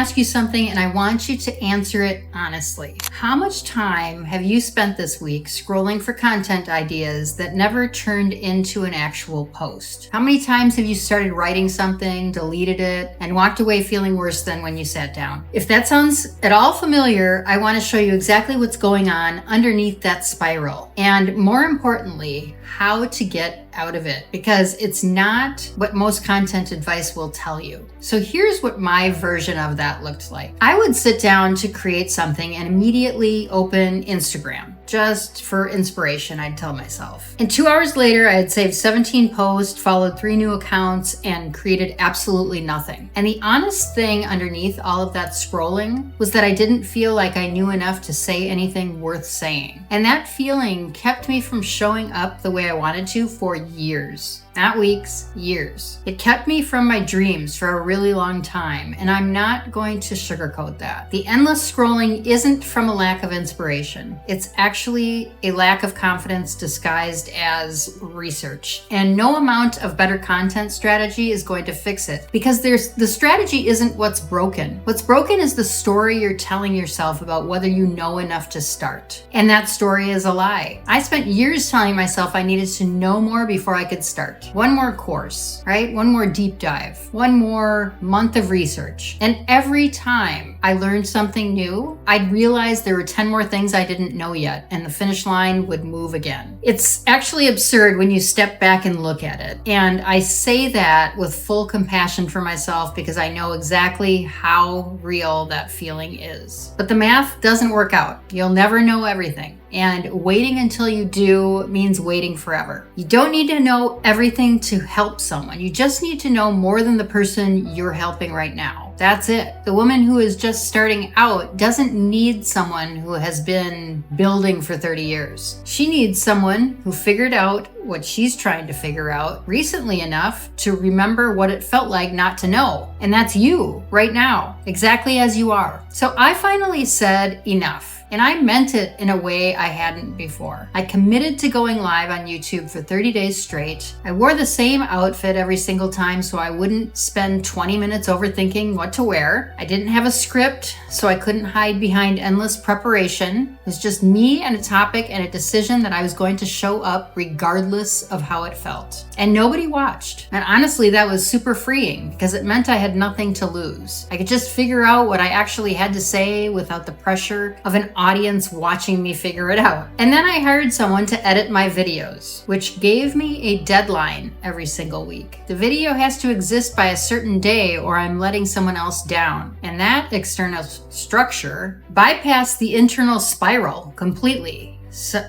ask you something and I want you to answer it honestly. How much time have you spent this week scrolling for content ideas that never turned into an actual post? How many times have you started writing something, deleted it, and walked away feeling worse than when you sat down? If that sounds at all familiar, I want to show you exactly what's going on underneath that spiral. And more importantly, how to get out of it, because it's not what most content advice will tell you. So here's what my version of that looked like. I would sit down to create something and immediately open Instagram. Just for inspiration, I'd tell myself. And 2 hours later, I had saved 17 posts, followed 3 new accounts, and created absolutely nothing. And the honest thing underneath all of that scrolling was that I didn't feel like I knew enough to say anything worth saying. And that feeling kept me from showing up the way I wanted to for years. Not weeks, years. It kept me from my dreams for a really long time, and I'm not going to sugarcoat that. The endless scrolling isn't from a lack of inspiration. It's actually a lack of confidence disguised as research. And no amount of better content strategy is going to fix it, because the strategy isn't what's broken. What's broken is the story you're telling yourself about whether you know enough to start. And that story is a lie. I spent years telling myself I needed to know more before I could start. One more course, right? One more deep dive, one more month of research. And every time I learned something new, I'd realize there were 10 more things I didn't know yet, and the finish line would move again. It's actually absurd when you step back and look at it. And I say that with full compassion for myself because I know exactly how real that feeling is. But the math doesn't work out. You'll never know everything. And waiting until you do means waiting forever. You don't need to know everything to help someone. You just need to know more than the person you're helping right now. That's it. The woman who is just starting out doesn't need someone who has been building for 30 years. She needs someone who figured out what she's trying to figure out recently enough to remember what it felt like not to know. And that's you right now, exactly as you are. So I finally said enough. And I meant it in a way I hadn't before. I committed to going live on YouTube for 30 days straight. I wore the same outfit every single time so I wouldn't spend 20 minutes overthinking what to wear. I didn't have a script, so I couldn't hide behind endless preparation. It was just me and a topic and a decision that I was going to show up regardless of how it felt. And nobody watched. And honestly, that was super freeing because it meant I had nothing to lose. I could just figure out what I actually had to say without the pressure of an audience watching me figure it out. And then I hired someone to edit my videos, which gave me a deadline every single week. The video has to exist by a certain day or I'm letting someone else down. And that external structure bypassed the internal spiral completely.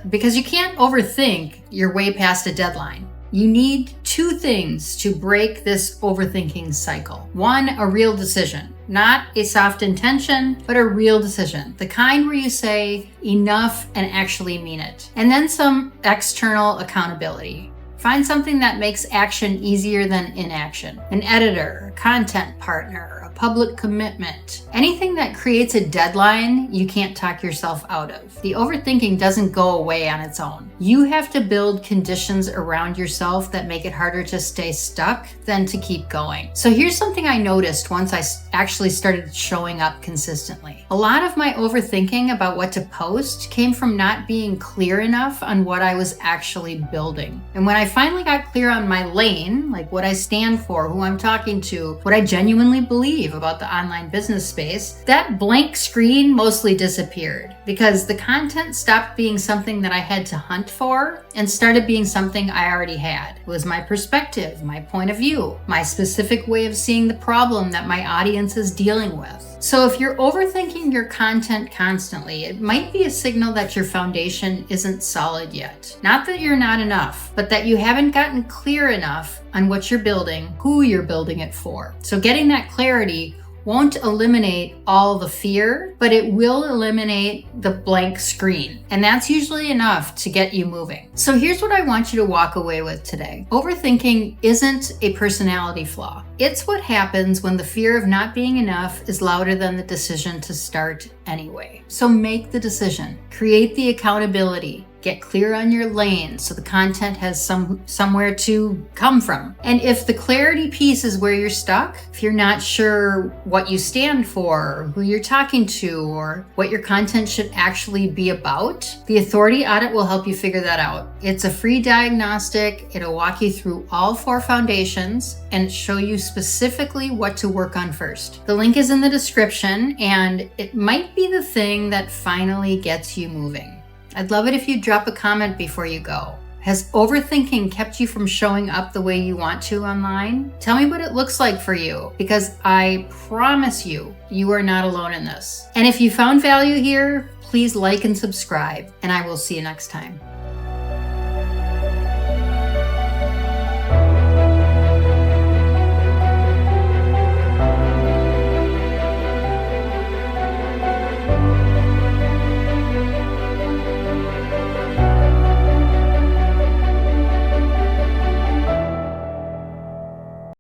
Because you can't overthink your way past a deadline. You need 2 things to break this overthinking cycle. 1, a real decision. Not a soft intention, but a real decision. The kind where you say enough and actually mean it. And then some external accountability. Find something that makes action easier than inaction. An editor, a content partner, a public commitment. Anything that creates a deadline you can't talk yourself out of. The overthinking doesn't go away on its own. You have to build conditions around yourself that make it harder to stay stuck than to keep going. So here's something I noticed once I actually started showing up consistently. A lot of my overthinking about what to post came from not being clear enough on what I was actually building. And when I finally got clear on my lane, like what I stand for, who I'm talking to, what I genuinely believe about the online business space, that blank screen mostly disappeared because the content stopped being something that I had to hunt for and started being something I already had. It was my perspective, my point of view, my specific way of seeing the problem that my audience is dealing with. So if you're overthinking your content constantly, it might be a signal that your foundation isn't solid yet. Not that you're not enough, but that you haven't gotten clear enough on what you're building, who you're building it for. So getting that clarity won't eliminate all the fear, but it will eliminate the blank screen. And that's usually enough to get you moving. So here's what I want you to walk away with today. Overthinking isn't a personality flaw. It's what happens when the fear of not being enough is louder than the decision to start anyway. So make the decision, create the accountability, Get clear on your lane so the content has somewhere to come from. And if the clarity piece is where you're stuck, if you're not sure what you stand for, who you're talking to, or what your content should actually be about, the Authority Audit will help you figure that out. It's a free diagnostic. It'll walk you through all 4 foundations and show you specifically what to work on first. The link is in the description, and it might be the thing that finally gets you moving. I'd love it if you drop a comment before you go. Has overthinking kept you from showing up the way you want to online? Tell me what it looks like for you, because I promise you, you are not alone in this. And if you found value here, please like and subscribe, and I will see you next time.